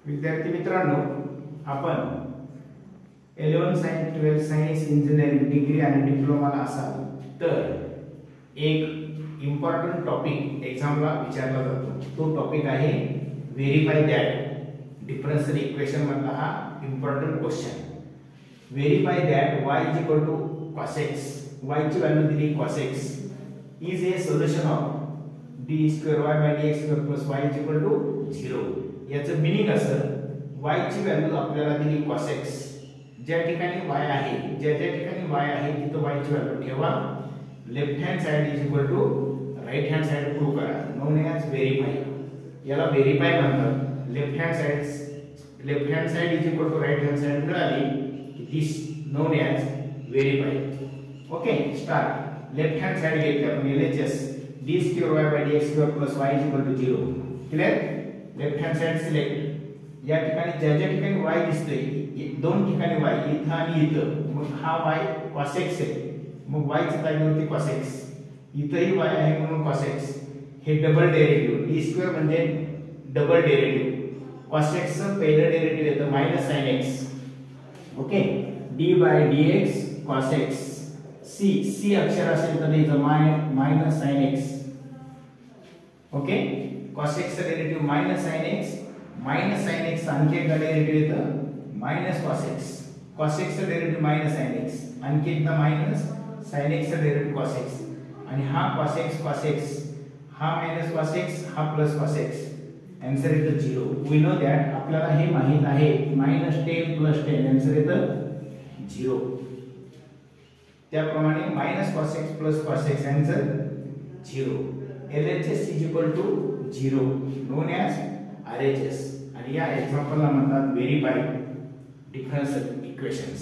विद्यार्थी मित्रांनो, आपण 11 सायन्स 12 सायन्स इंजिनिअरिंग डिग्री आणि डिप्लोमाला असाल तर एक इम्पॉर्टंट टॉपिक एक्झामला विचारला जातो. तो टॉपिक आहे व्हेरीफाय दॅट डिफरन्शियल इक्वेशन मधला हा important question. Verify that y is equal to cos x, y ची व्हॅल्यू दिली cos x is a solution of d² y by dx² plus y is equal to 0. याचं meaning असं, y ची value आपल्याला दिली cos x, ज्या ठिकाणी y आहे, ज्या ठिकाणी y आहे तिथं y ची व्हॅल्यू ठेवा. Left hand side is equal to right hand side prove करा. Known as verify. याला व्हेरीफाय म्हणतात. Left hand side is equal to right hand side मिळाली, this known as verify. Okay, start. Left hand side घेतली आपण LHS d² y by dx² plus y is equal to 0. Clear. Left hand side select. या ठिकाणी ज्या ठिकाणी y दिसतोय, दोन ठिकाणी y, इथं आणि इथं, मग हा y cos x आहे, मग y च्या जागेवरती cos x, इथंही y आहे म्हणून cos x. हे डबल डेरिव्हेटिव्ह, d² म्हणजे डबल डेरिव्हेटिव्ह. cos x चं पहिलं डेरिव्हेटिव्ह येतं sin x. Okay, d by dx cos x. c अक्षर असेल तर इथं sin x. Okay, cos x चा डेरिव्हेटिव्ह sin x आणखी एक डेरिव्हेटिव्ह येतं cos x. cos x चा डेरिव्हेटिव्ह sin x, आणखी एकदा sin x चा डेरिव्हेटिव्ह cos x, आणि हा cos x, हा cos x, हा cos x. Answer is 0. We know that, आपल्याला हे माहित आहे -10 + 10 आन्सर इज 0. त्याप्रमाणे cos x + cos x answer 0. LHS is equal to 0, known as RHS. आणि या एक्झाम्पलला म्हणतात व्हेरीफाय डिफरन्शियल इक्वेशन्स.